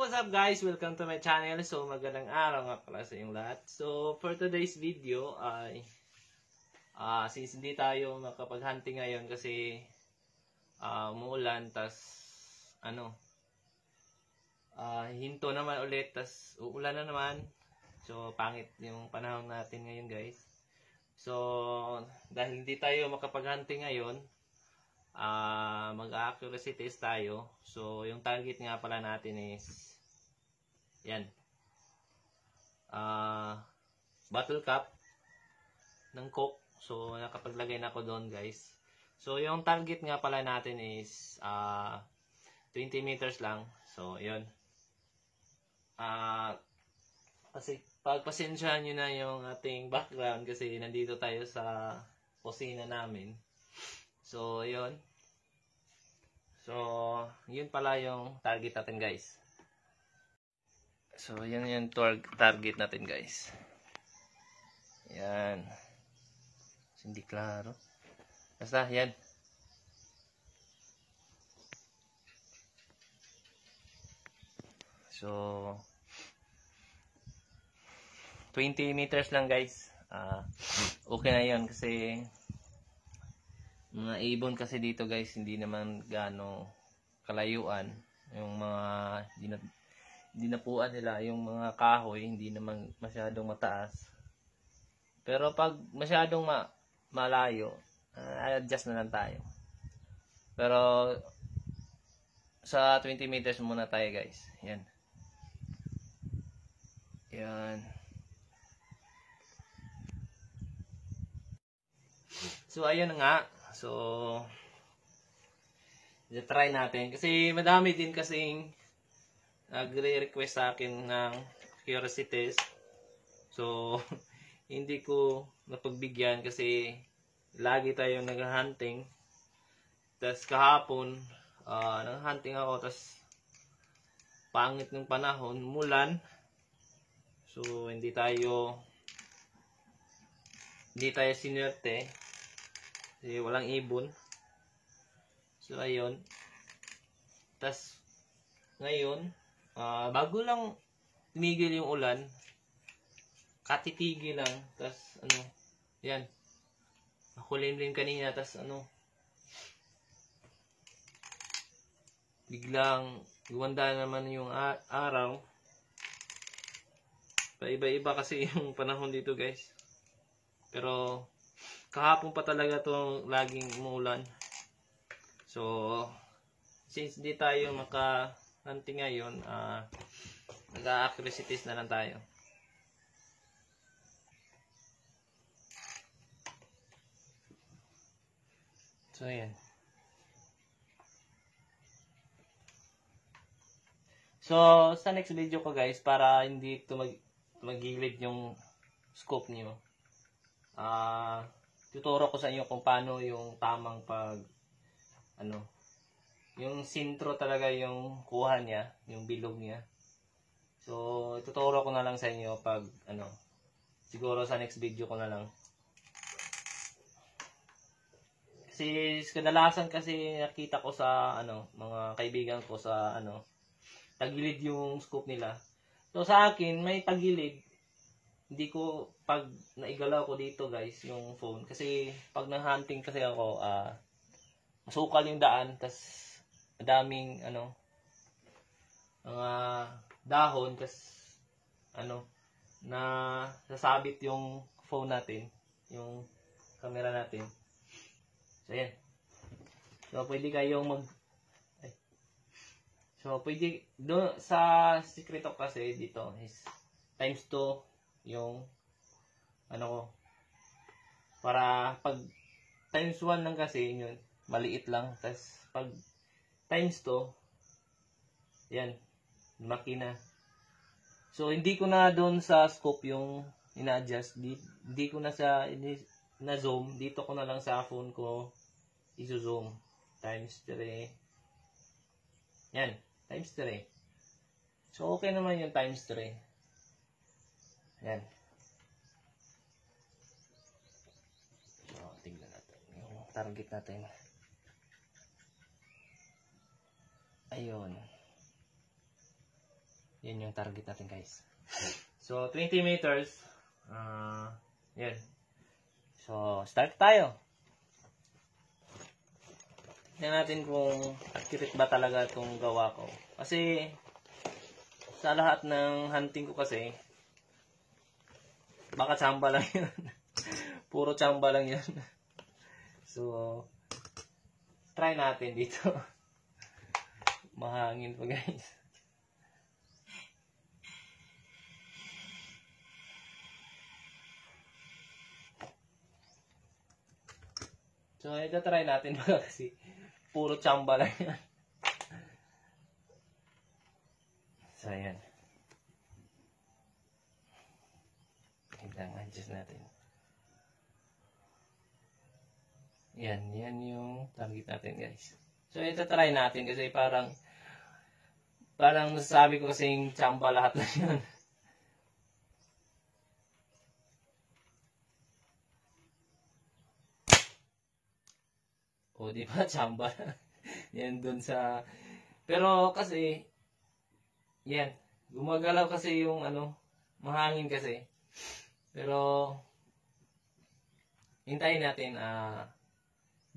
what's up guys? Welcome to my channel. So, magandang araw nga pala sa inyong lahat. So, for today's video ay since hindi tayo makapag-hunting ngayon kasi umuulan, tas hinto naman ulit, tas uulan na naman. So, pangit yung panahon natin ngayon guys. So, dahil hindi tayo makapag-hunting ngayon, mag-accuracy test tayo. So, yung target nga pala natin is yan. Bottle cap ng Coke. So, nakapaglagay na ako doon, guys. So, yung target nga pala natin is 20 meters lang. So, yun. Kasi pagpasensyahan nyo na yung ating background kasi nandito tayo sa kusina namin. So, yun. So, yun pala yung target natin, guys. So, yan yung target natin, guys. Yan. Hindi klaro. Basta, yan. So, 20 meters lang, guys. Okay na yun kasi mga ibon kasi dito guys, hindi naman gaano kalayuan yung mga dinapuan nila, yung mga kahoy hindi naman masyadong mataas, pero pag masyadong malayo, adjust na lang tayo. Pero sa 20 meters muna tayo guys. Yan. So ayun nga. So, try natin. Kasi madami din kasing nagre-request sa akin ng accuracy test. So, hindi ko napagbigyan kasi lagi tayong nag-hunting. Tapos kahapon, nag-hunting ako. Tapos, pangit ng panahon, mulan. So, hindi tayo sinerte. Kasi walang ibon. So, ayun. Tas, ngayon, bago lang tumigil yung ulan, katitigil lang. Tas, yan. Nakulimlim kanina, tas, biglang, gumanda naman yung araw. Paiba-iba kasi yung panahon dito, guys. Pero, kahapon pa talaga itong laging umulan. So, since di tayo maka-hunting ngayon, nag-accuracy test na lang tayo. So, yan. So, sa next video ko guys, para hindi tumagilid yung scope niyo, tuturo ko sa inyo kung paano yung tamang yung sintro talaga yung kuha niya, yung bilog niya. So, tuturo ko na lang sa inyo pag, siguro sa next video ko na lang. Kasi, kadalasan kasi nakita ko sa, mga kaibigan ko sa, tagilid yung scope nila. So, sa akin, may tagilid. Hindi ko, pag naigalaw ko dito guys, yung phone. Kasi, pag na-hunting kasi ako, masukal yung daan, tas madaming, mga dahon, tas, na sasabit yung phone natin, yung camera natin. So, yan. So, pwede kayong So, pwede, sa sikreto kasi dito is times 2 yung para pag times 1 lang kasi yun, maliit lang. Tapos pag times 2, yan, lumaki na. So, hindi ko na doon sa scope yung ina-adjust. Hindi ko na na-zoom. Dito ko na lang sa phone ko iso-zoom. Times 3. Yan, times 3. So, okay naman yung times 3. Yan. So, tignan natin yung target natin. Ayun. Yan yung target natin guys. So 20 meters. Yan. So start tayo. Tingnan natin kung accurate ba talaga itong gawa ko. Kasi sa lahat ng hunting ko kasi baka tsamba lang yun. Puro tsamba lang yun. So try natin dito. Mahangin pa guys. So ito try natin kasi puro tsamba lang yan. So ayan. Adjust natin. Yan yung target natin guys. So ito try natin kasi parang nasasabi ko kasing tsamba lahat na yun. O di ba tsamba? Yan dun sa... Pero kasi, yan. Gumagalaw kasi yung mahangin kasi. Pero, hintayin natin,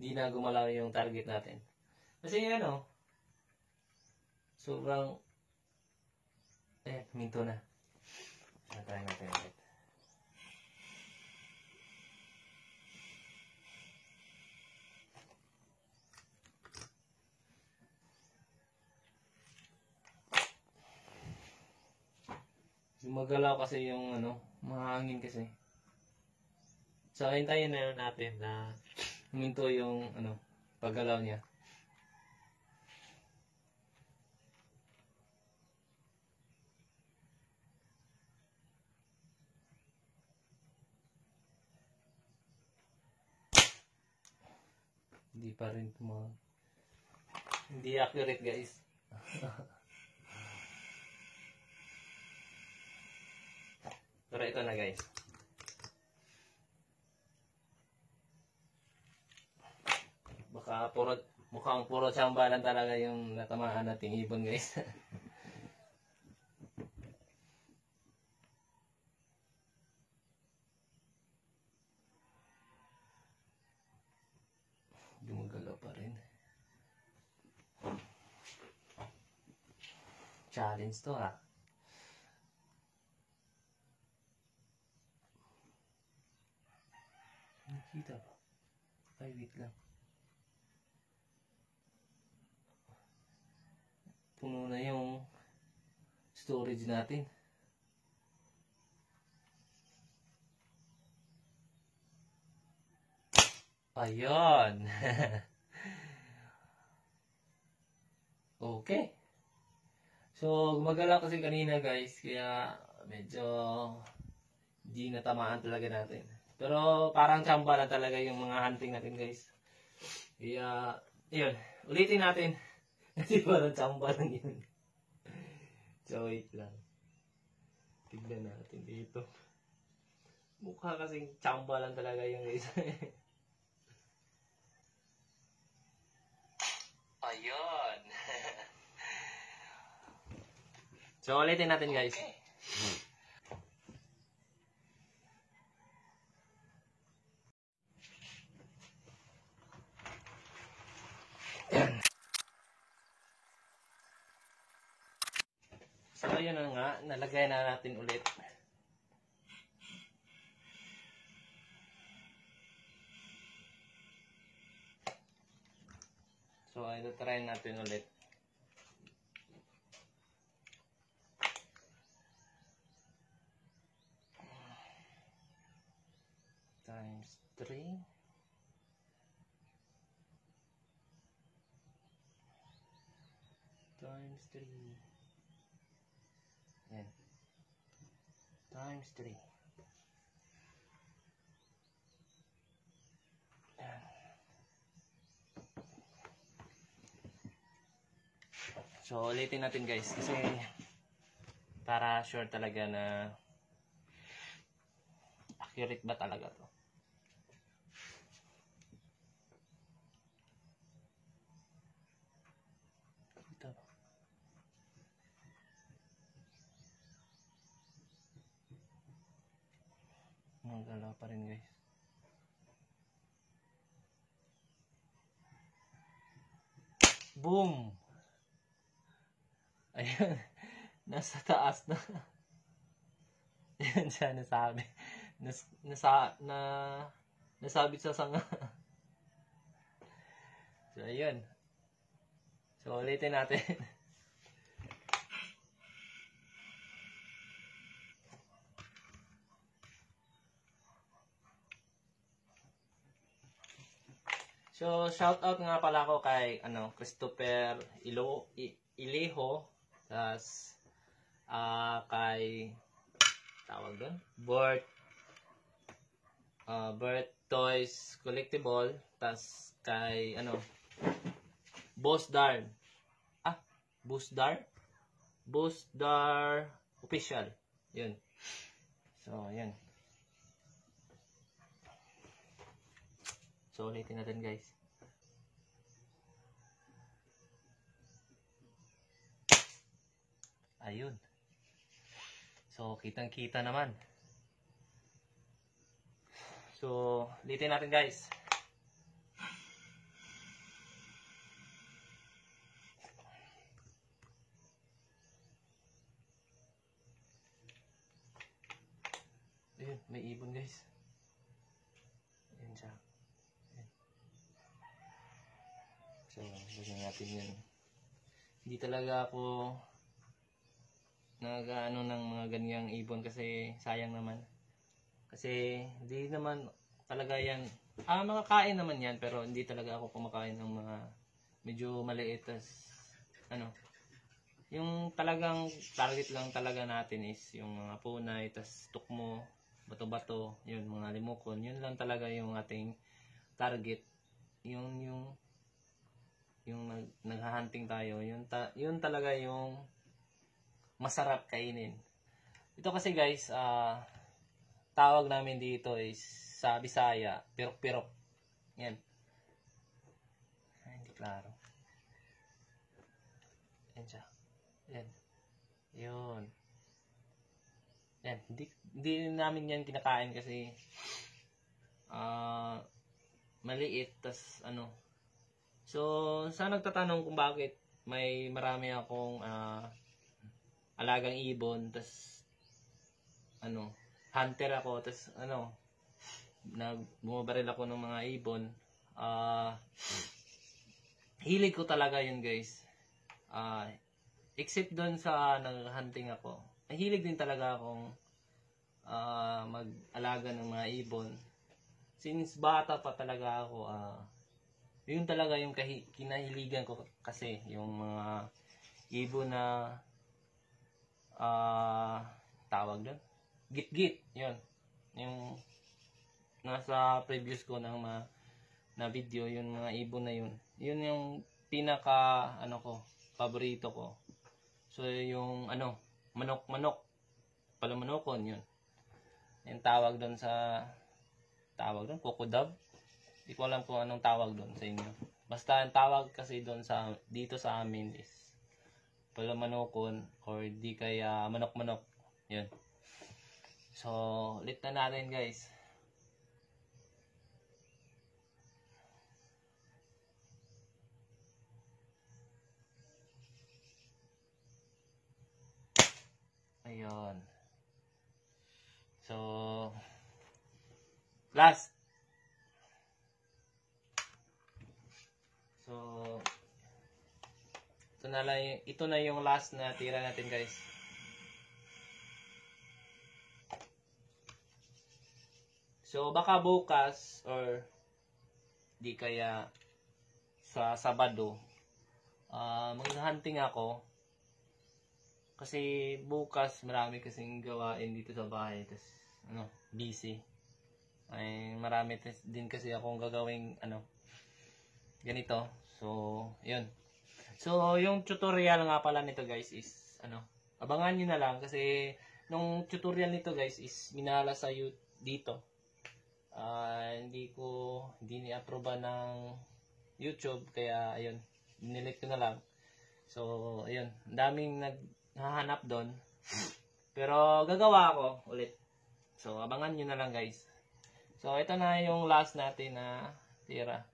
di na gumalaw yung target natin. Kasi sobrang, minto na. Try natin ulit. Gumagalaw kasi yung mahangin kasi. So hintayin na natin na huminto yung paggalaw niya. Hindi pa rin hindi accurate guys. Pero ito na guys. Baka mukhang puro tsamba lang talaga yung natamaan nating ibon guys. Gumagalaw pa rin. Challenge to ha. Nakita ba? Ay, wait lang. Puno na yung storage natin. Ayun. Okay. So, gumagala kasi kanina guys, kaya medyo di natamaan talaga natin. Pero parang tsamba lang talaga yung mga hunting natin guys. Kaya, yun. Ulitin natin. Kasi parang tsamba lang yun. So, wait lang. Tignan natin dito. Mukha kasing tsamba lang talaga yung guys. Ayun. So, ulitin natin guys. Okay. So, ayun na nga. Nalagay na natin ulit. So, ito try natin ulit. Times 3. Times 3. Yan. Times 3. Yan. So, ulitin natin guys. Kasi, para sure talaga na accurate ba talaga to. Ito. gumagalaw pa rin guys. Boom! Ayun. Nasa taas na. Yan siya nasabi. Nasabit sa sanga. So, ayun. So, ulitin natin. So, shout out nga pala ako kay Christopher Ileho, tas kay tawag doon, Bert Toys Collectible, tas kay Bossdar Official. Yun. So, yun. So, ulitin natin guys. Ayun. So, kitang-kita naman. So, ulitin natin guys. Ayun, may ibon guys. Ayun siya. So, lagyan natin yun. Hindi talaga ako nag-ano ng mga ganyang ibon kasi sayang naman. Kasi hindi naman talaga yan. Makakain naman yan pero hindi talaga ako kumakain ng mga medyo maliit. Yung talagang target lang talaga natin is yung mga punay, tas tukmo, bato-bato, yun, mga limukon. Yun lang talaga yung ating target. Yung naghahunting tayo, yun talaga yung masarap kainin. Ito kasi guys, tawag namin dito is sa Bisaya, pirok-pirok. Yan. Ay, hindi klaro. Yan siya. Yan. Yun. Yan. Hindi namin yan kinakain kasi maliit, tas So, sa nagtatanong kung bakit may marami akong alagang ibon, tas hunter ako, tas bumabaril ako ng mga ibon. Hilig ko talaga yun guys. Except doon sa nag-hunting ako, hilig din talaga akong mag-alaga ng mga ibon. Since bata pa talaga ako, yun talaga yung kinahiligan ko kasi yung mga ibon na tawag doon, git-git, yun. Yung nasa previous ko ng na video, yung mga ibon na yun. Yun yung pinaka paborito ko. So yung manok, palamanokon, yun. Yung tawag doon kukodab. Hindi ko alam kung anong tawag doon sa inyo. Basta ang tawag kasi doon dito sa amin is palamanokon or di kaya manok-manok. Yun. So, ulit na natin guys. Ayun. So, last. So, ito na yung last na tira natin guys. So, baka bukas or di kaya sa Sabado, mag-hunting ako. Kasi bukas marami kasing gawain dito sa bahay. Tas, busy. Ay, marami din kasi akong gagawing ganito. So, yun. So, yung tutorial nga pala nito guys is, abangan nyo na lang kasi nung tutorial nito guys is minala sa dito. Hindi ni-approve ng YouTube, kaya ayun, nilike ko na lang. So, ayun, daming naghahanap doon. Pero gagawa ako ulit. So, abangan nyo na lang guys. So, ito na yung last natin na tira.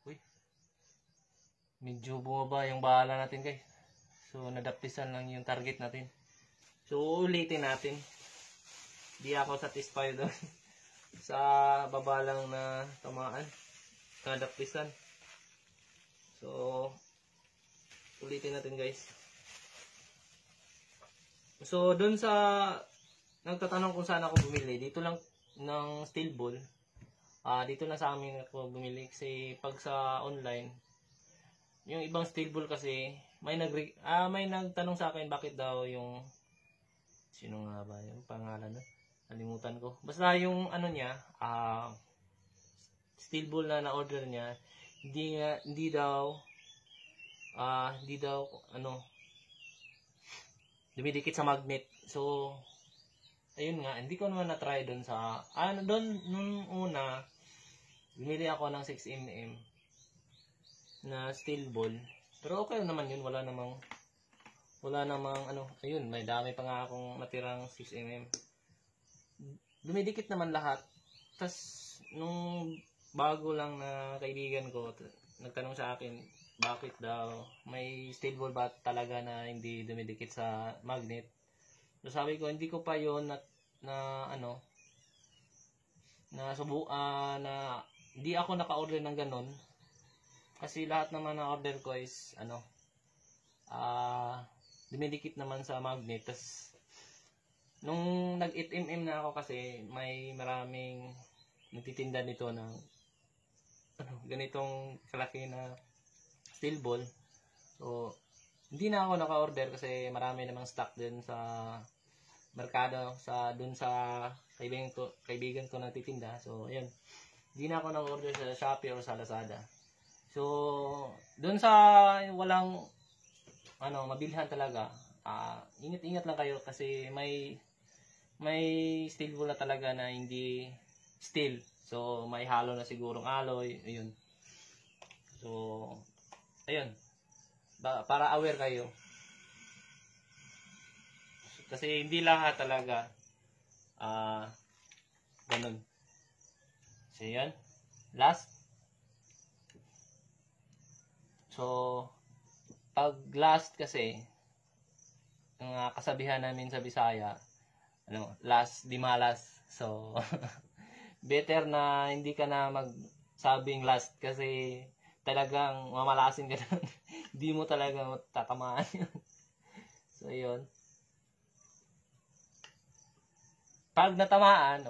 Uy. Medyo bumaba yung bala natin, guys. So, nadapisan lang yung target natin. So, ulitin natin. Di ako satisfied doon. Sa baba lang na tamaan. Nadapisan. So, ulitin natin, guys. So, doon sa nagtatanong kung saan ako bumili, dito lang ng steel ball. Dito na sa amin ako bumili kasi pag sa online, yung ibang steel ball kasi may nagtanong sa akin bakit daw yung sino nga ba yung pangalan nun? Nalimutan ko. Basta yung ano niya, steel ball na na-order niya, hindi daw dumidikit sa magnet. So, ayun nga, hindi ko naman na-try doon sa, doon, nung una, bumili ako ng 6mm na steel ball. Pero okay naman yun, wala namang, ayun, may dami pa nga akong natirang 6mm. Dumidikit naman lahat. Tas nung bago lang na kaibigan ko, nagtanong sa akin, bakit daw may steel ball ba talaga na hindi dumidikit sa magnet? So sabi ko, hindi ko pa yon na hindi ako naka-order ng ganun. Kasi lahat naman na order ko is dumidikit naman sa magnet. Tas nung nag-8mm na ako kasi may maraming nagtitinda nito ng ganitong kalaki na steel ball. So, hindi na ako naka-order kasi marami namang stock din sa merkado, dun sa kaibigan ko nagtitinda. So, ayun. Hindi na ako naka-order sa Shopee or sa Lazada. So, dun sa walang mabilhan talaga, ingat-ingat lang kayo kasi may steel ball na talaga na hindi steel. So, may halo na sigurong alloy. Ayun. So, ayun. Para aware kayo. Kasi hindi lahat talaga ganun. So, yan. Last. So, pag last kasi, ang kasabihan namin sa Bisaya, last di malas. So, better na hindi ka na magsabing last kasi talagang mamalasin ka na. Hindi mo talaga tatamaan yun. So, yun. Pag natamaan,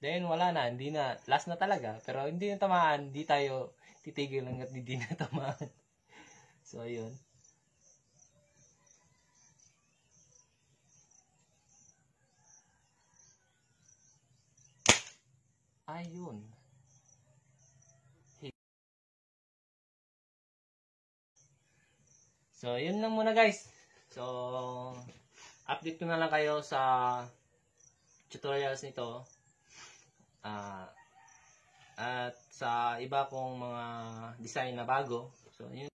then wala na, hindi na, last na talaga. Pero hindi na tamaan, hindi tayo titigil hanggat hindi na tamaan. So, yun. Ayun. So, yun lang muna, guys. So, update ko na lang kayo sa tutorials nito. At sa iba kong mga design na bago. So, yun.